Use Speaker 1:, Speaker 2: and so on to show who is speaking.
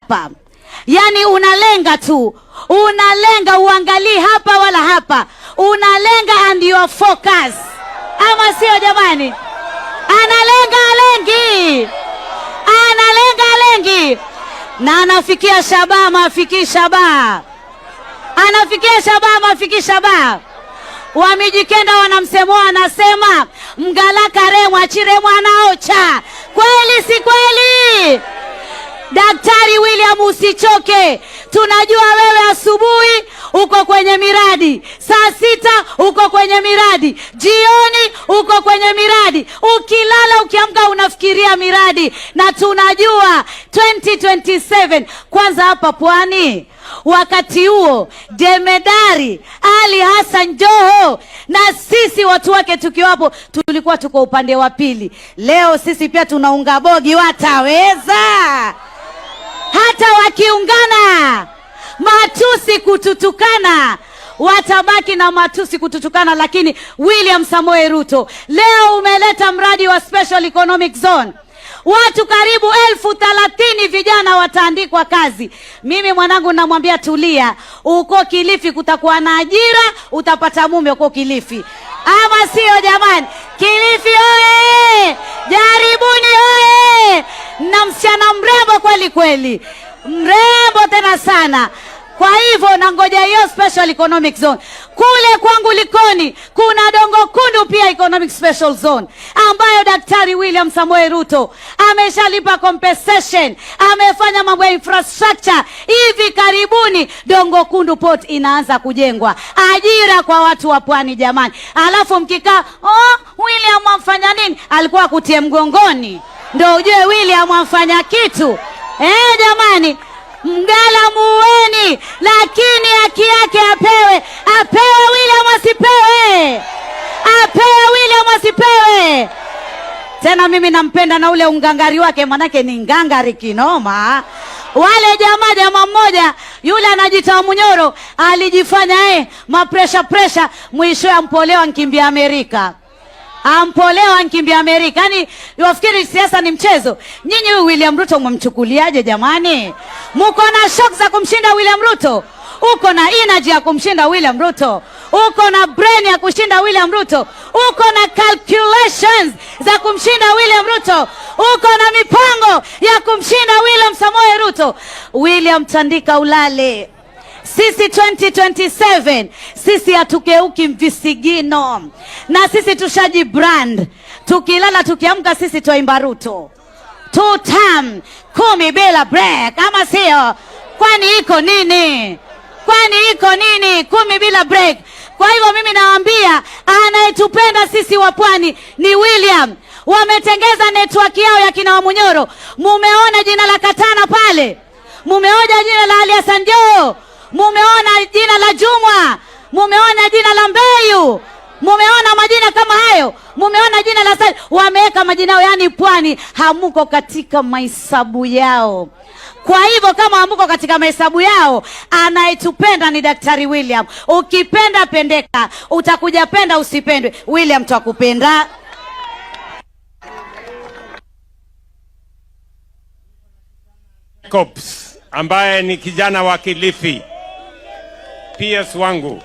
Speaker 1: hapa. Yani unalenga tu, unalenga, uangalii hapa wala hapa, unalenga and your focus, ama sio jamani? Analenga alengi, analenga alengi, na anafikia shabaha maafiki shabaha, anafikia shabaha maafiki shabaha. Wamijikenda wanamsemo, anasema mgalaka remwa chiremwa anaocha. Kweli si kweli? Daktari William, usichoke. Tunajua wewe asubuhi uko kwenye miradi, saa 6 uko kwenye miradi, jioni uko kwenye miradi, ukilala ukiamka unafikiria miradi. Na tunajua 2027 kwanza hapa Pwani, wakati huo Jemedari Ali Hassan Joho na sisi watu wake tukiwapo tulikuwa tuko upande wa pili. Leo sisi pia tunaunga bogi, wataweza? Hata wakiungana matusi kututukana, watabaki na matusi kututukana. Lakini William Samoei Ruto, leo umeleta mradi wa Special Economic Zone. Watu karibu 30,000 vijana wataandikwa kazi. Mimi mwanangu namwambia tulia, uko Kilifi kutakuwa na ajira, utapata mume uko Kilifi. Ama sio jamani? Kilifi oye! Jaribuni oye! Na msichana mrembo kweli kweli, mrembo tena sana. Kwa hivyo nangoja hiyo Special Economic Zone. Kule kwangu Likoni kuna Dongo Kundu pia Economic Special Zone, ambayo Daktari William Samoei Ruto ameshalipa compensation, amefanya mambo ya infrastructure. Hivi karibuni Dongo Kundu Port inaanza kujengwa, ajira kwa watu wa Pwani jamani. Alafu mkikaa, William amfanya nini? Alikuwa kutie mgongoni ndio ujue William amfanya kitu. Jamani, mgala muweni, lakini haki yake apewe. Apewe William, asipewe? Apewe William, asipewe? Tena mimi nampenda na ule ungangari wake, manake ni ngangari kinoma. Wale jamaa mmoja yule anajita Munyoro alijifanya pressure, mwisho ampolewa nkimbia Amerika. Ampolewa nkimbia Amerika. Yani wafikiri siasa ni mchezo? Nyinyi huyu William Ruto mmemchukuliaje jamani? Muko na shock za kumshinda William Ruto? Uko na energy ya kumshinda William Ruto? Uko na brain ya kushinda William Ruto? Uko na calculations za kumshinda William Ruto? Uko na mipango ya kumshinda William Samoei Ruto? William, tandika ulale. Sisi 2027, sisi hatukeuki mvisigino. Na sisi tushaji brand. Tukilala tukiamka sisi tuimba Ruto. 2 term, 10 bila break, ama sio? Kwani iko nini? Kwani iko nini 10 bila break? Kwa hivyo mimi nawaambia, anayetupenda sisi wa Pwani ni William. Wametengeza network yao ya kina Wamunyoro. Mumeona jina la Katana pale? Mumeona jina la Ali Hassan Joho? Mumeona jina la Jumwa? Mumeona jina la Mbeyu? Mumeona majina kama hayo? Mumeona jina la Sali? Wameweka majina yao, yani Pwani hamuko katika mahesabu yao. Kwa hivyo kama hamuko katika mahesabu yao, anayetupenda ni Daktari William. Ukipenda pendeka, utakuja penda usipendwe, William twakupenda.
Speaker 2: Cops ambaye ni kijana wa Kilifi, PS wangu.